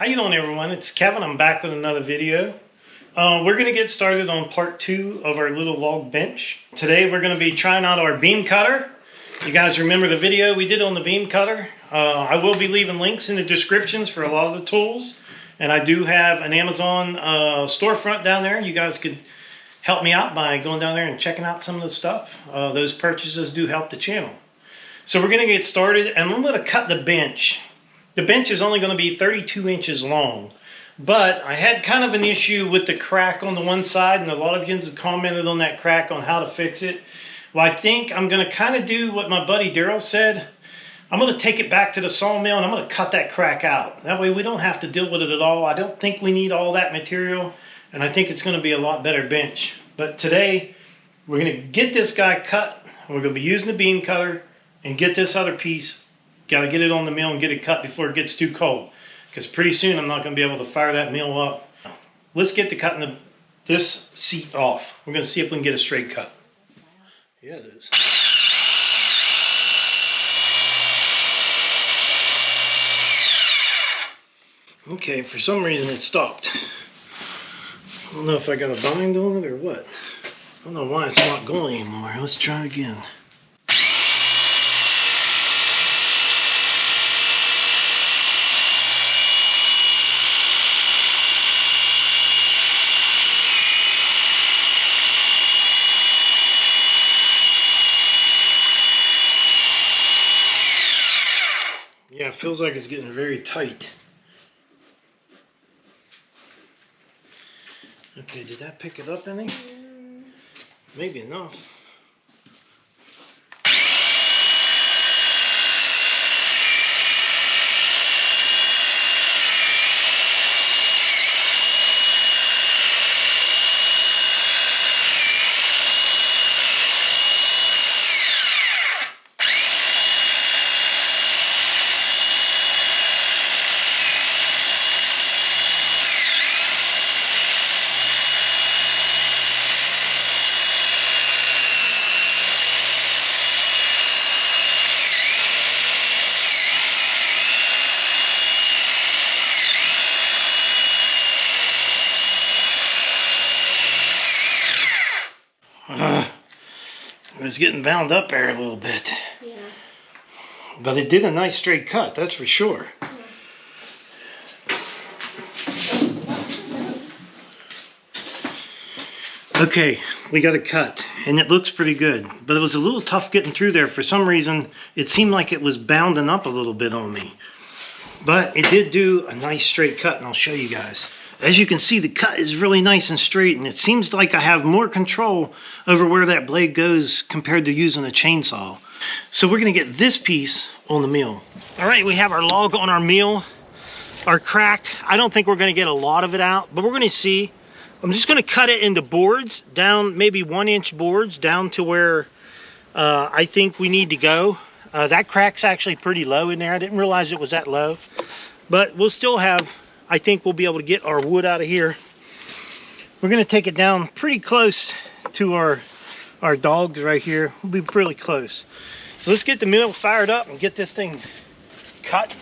How you doing, everyone? It's Kevin. I'm back with another video. We're going to get started on part 2 of our little log bench. Today we're going to be trying out our beam cutter. You guys remember the video we did on the beam cutter? I will be leaving links in the descriptions for a lot of the tools. And I do have an Amazon storefront down there. You guys could help me out by going down there and checking out some of the stuff. Those purchases do help the channel. So we're going to get started, and I'm going to cut the bench. The bench is only going to be 32 inches long, but I had kind of an issue with the crack on the one side, and a lot of you have commented on that crack on how to fix it. Well, I think I'm going to kind of do what my buddy Daryl said. I'm going to take it back to the sawmill, and I'm going to cut that crack out. That way we don't have to deal with it at all. I don't think we need all that material, and I think it's going to be a lot better bench. But today, we're going to get this guy cut, and we're going to be using the beam cutter and get this other piece. Got to get it on the mill and get it cut before it gets too cold, because pretty soon I'm not going to be able to fire that mill up. Let's get the cutting this seat off. We're going to see if we can get a straight cut. Yeah, it is. Okay, for some reason it stopped. I don't know if I got a bind on it or what. I don't know why it's not going anymore. Let's try it again. Yeah, it feels like it's getting very tight. Okay, did that pick it up any? Maybe enough. It was getting bound up there a little bit. Yeah. But it did a nice straight cut, that's for sure. Yeah. Okay, we got it cut, and it looks pretty good. But it was a little tough getting through there. For some reason, it seemed like it was bounding up a little bit on me. But it did do a nice straight cut, and I'll show you guys. As you can see, the cut is really nice and straight, and it seems like I have more control over where that blade goes compared to using a chainsaw. So we're going to get this piece on the mill. All right, we have our log on our mill. Our crack, I don't think we're going to get a lot of it out, but we're going to see. I'm just going to cut it into boards, down maybe 1-inch boards, down to where I think we need to go. That crack's actually pretty low in there. I didn't realize it was that low, but we'll still have, I think we'll be able to get our wood out of here. We're going to take it down pretty close to our dogs right here. We'll be pretty close. So let's get the mill fired up and get this thing cut.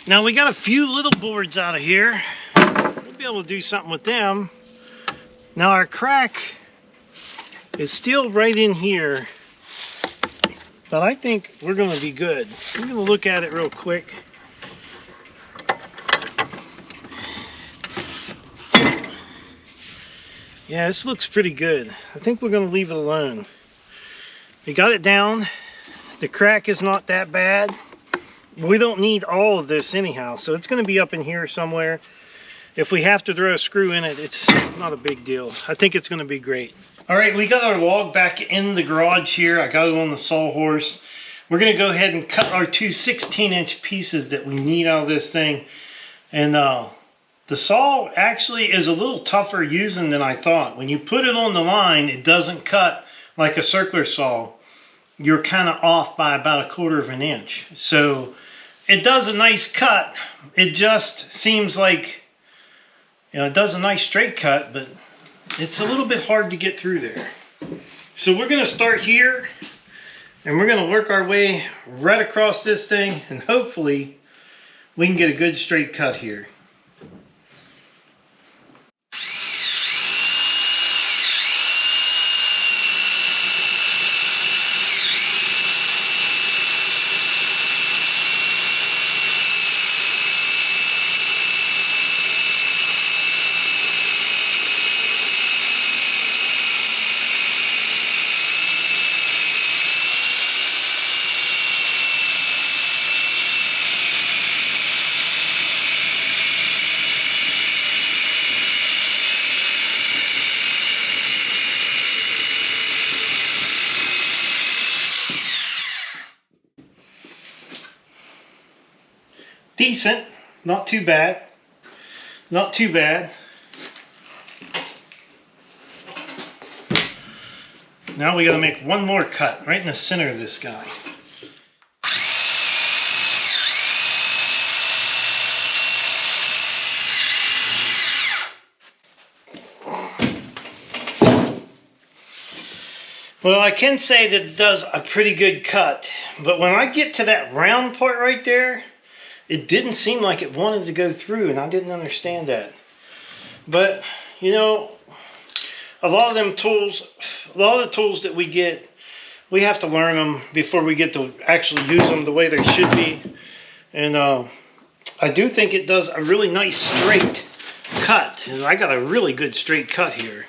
Now we got a few little boards out of here. We'll be able to do something with them. Now our crack is still right in here, but I think we're going to be good. I'm going to look at it real quick. Yeah, this looks pretty good. I think we're going to leave it alone. We got it down. The crack is not that bad. We don't need all of this anyhow, so it's going to be up in here somewhere. If we have to throw a screw in it, it's not a big deal. I think it's going to be great. All right, we got our log back in the garage here. I got it on the sawhorse. We're going to go ahead and cut our two 16-inch pieces that we need out of this thing. And the saw actually is a little tougher using than I thought. When you put it on the line, it doesn't cut like a circular saw. You're kind of off by about 1/4 of an inch. So it does a nice cut. It just seems like, you know, it does a nice straight cut, but it's a little bit hard to get through there. So we're going to start here, and we're going to work our way right across this thing, and hopefully we can get a good straight cut here. Decent, not too bad, not too bad. Now we got to make one more cut right in the center of this guy. Well, I can say that it does a pretty good cut, but when I get to that round part right there, it didn't seem like it wanted to go through, and I didn't understand that. But, you know, a lot of them tools, a lot of the tools that we get, we have to learn them before we get to actually use them the way they should be. And I do think it does a really nice straight cut. And I got a really good straight cut here.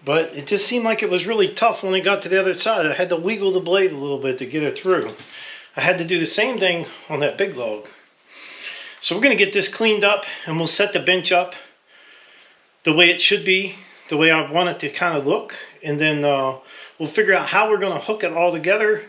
But it just seemed like it was really tough when it got to the other side. I had to wiggle the blade a little bit to get it through. I had to do the same thing on that big log. So we're going to get this cleaned up, and we'll set the bench up the way it should be, the way I want it to kind of look. And then we'll figure out how we're going to hook it all together,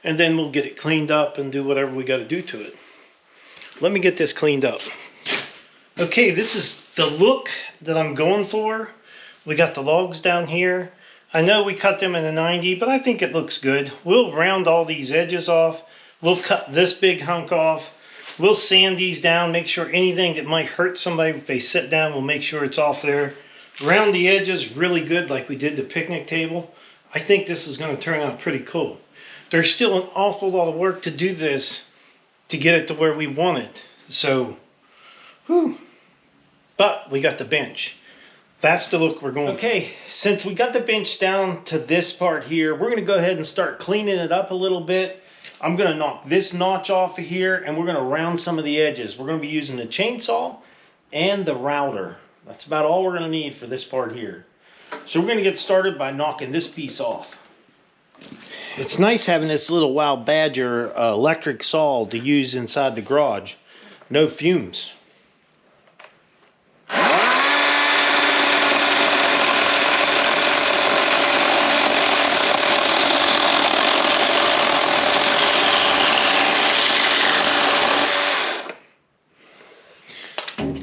and then we'll get it cleaned up and do whatever we got to do to it. Let me get this cleaned up. Okay, this is the look that I'm going for. We got the logs down here. I know we cut them in a 90, but I think it looks good. We'll round all these edges off. We'll cut this big hunk off. We'll sand these down, make sure anything that might hurt somebody if they sit down, we'll make sure it's off there. Round the edges really good like we did the picnic table. I think this is going to turn out pretty cool. There's still an awful lot of work to do this to get it to where we want it. So, whew. But we got the bench. That's the look we're going for. Okay, since we got the bench down to this part here, we're going to go ahead and start cleaning it up a little bit. I'm going to knock this notch off of here, and we're going to round some of the edges. We're going to be using the chainsaw and the router. That's about all we're going to need for this part here. So we're going to get started by knocking this piece off. It's nice having this little Wild Badger electric saw to use inside the garage. No fumes.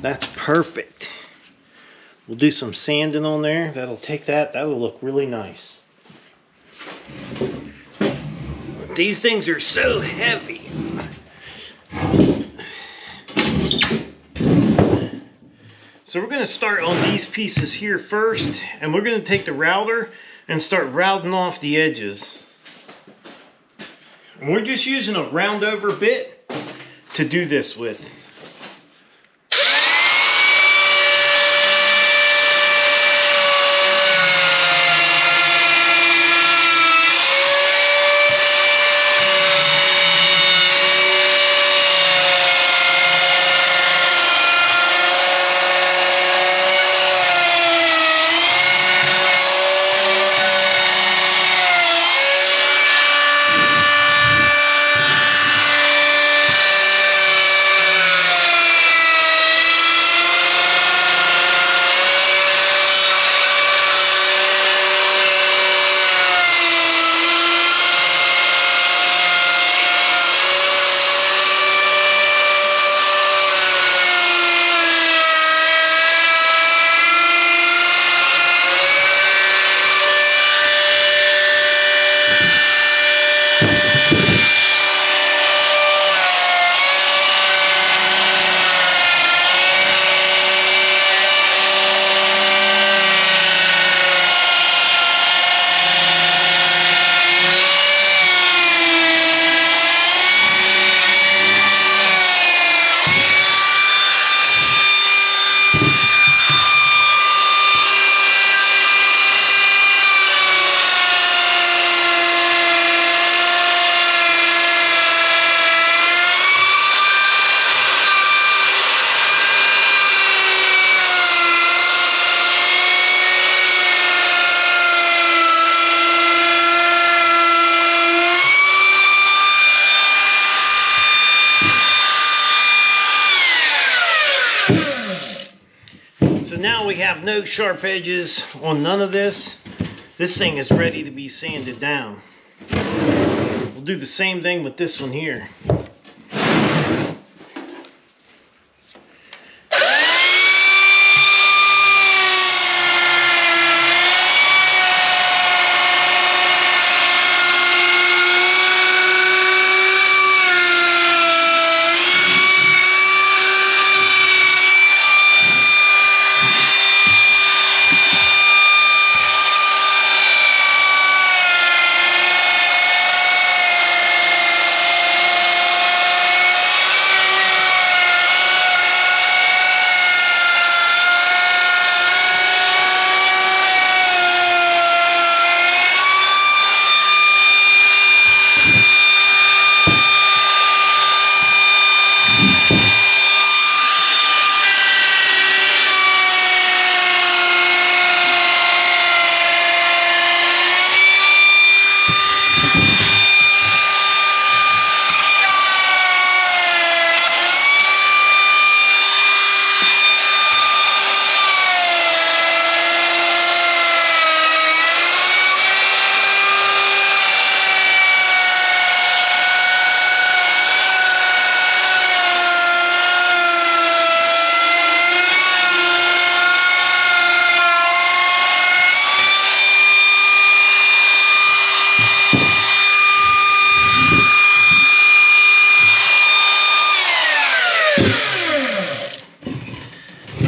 That's perfect. We'll do some sanding on there. That'll take that. That'll look really nice. These things are so heavy. So we're going to start on these pieces here first, and we're going to take the router and start rounding off the edges. And we're just using a round over bit to do this with. we have no sharp edges on none of this. This thing is ready to be sanded down. We'll do the same thing with this one here.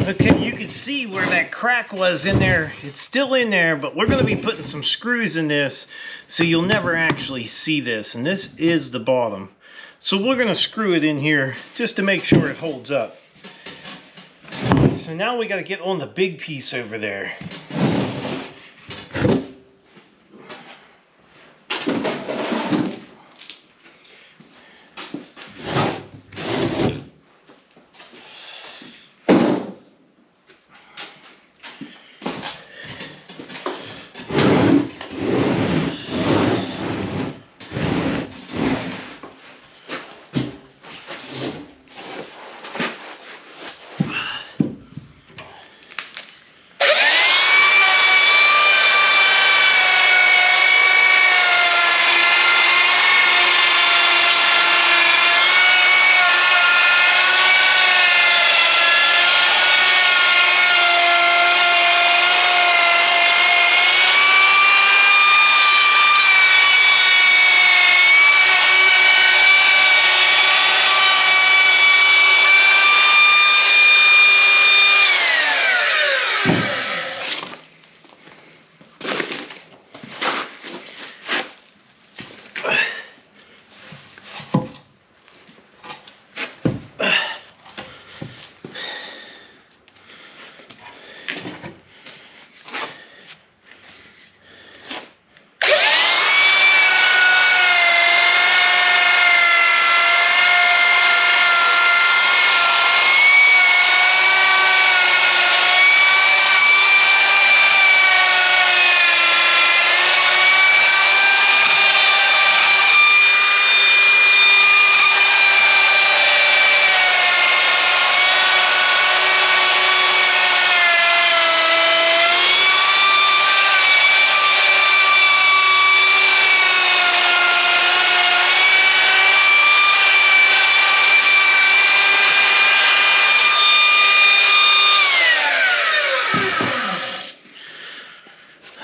Okay, you can see where that crack was in there. It's still in there, but we're going to be putting some screws in this, so you'll never actually see this. And this is the bottom. So we're going to screw it in here just to make sure it holds up. So now we got to get on the big piece over there.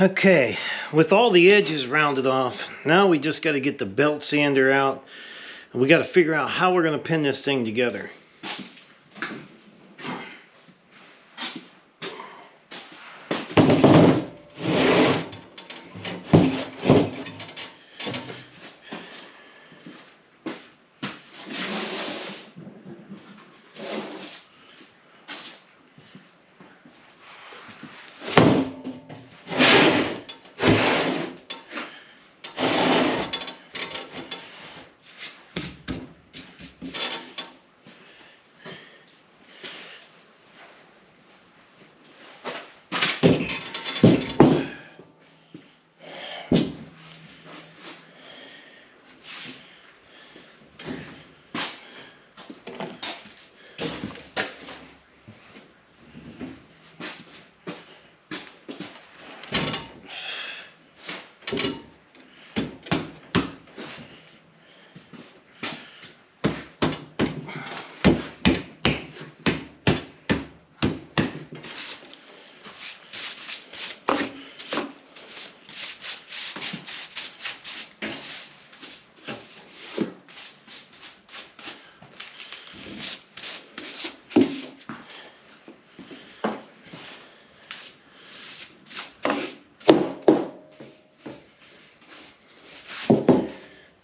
Okay, with all the edges rounded off, now we just got to get the belt sander out, and we got to figure out how we're going to pin this thing together.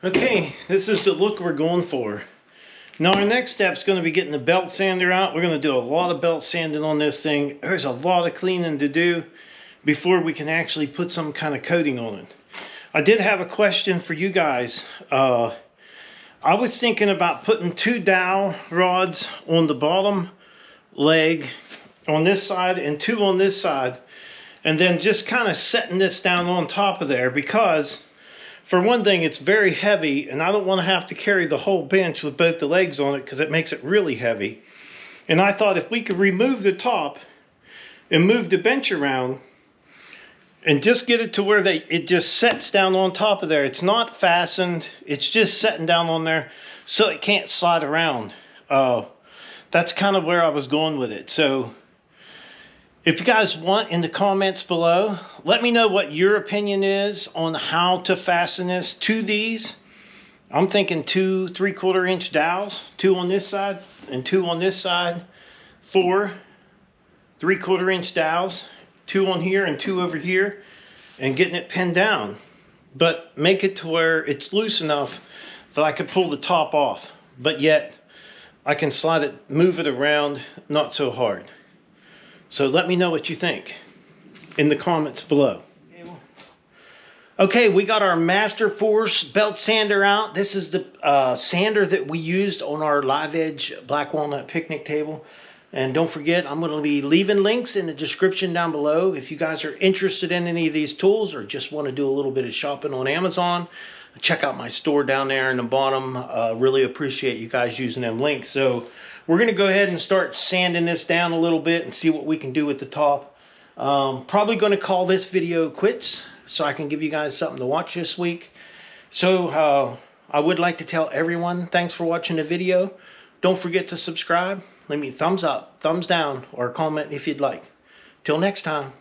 Okay, this is the look we're going for. Now our next step is going to be getting the belt sander out. We're going to do a lot of belt sanding on this thing. There's a lot of cleaning to do before we can actually put some kind of coating on it. I did have a question for you guys. I was thinking about putting 2 dowel rods on the bottom leg on this side and 2 on this side, and then just kind of setting this down on top of there, because for one thing, it's very heavy, and I don't want to have to carry the whole bench with both the legs on it because it makes it really heavy. And I thought if we could remove the top and move the bench around and just get it to where it just sets down on top of there. It's not fastened. It's just setting down on there so it can't slide around. That's kind of where I was going with it. So if you guys want, in the comments below, let me know what your opinion is on how to fasten this to these. I'm thinking 2 3/4 inch dowels, 2 on this side and 2 on this side, 4 3/4 inch dowels, 2 on here and 2 over here, and getting it pinned down. But make it to where it's loose enough that I could pull the top off, but yet I can slide it, move it around, not so hard. So let me know what you think in the comments below. Okay, we got our Master Force belt sander out. This is the sander that we used on our live edge black walnut picnic table. And don't forget, I'm going to be leaving links in the description down below. If you guys are interested in any of these tools or just want to do a little bit of shopping on Amazon, check out my store down there in the bottom. Really appreciate you guys using them links. So we're going to go ahead and start sanding this down a little bit and see what we can do with the top. Probably going to call this video quits so I can give you guys something to watch this week. So I would like to tell everyone, thanks for watching the video. Don't forget to subscribe. Leave me a thumbs up, thumbs down, or a comment if you'd like. Till next time.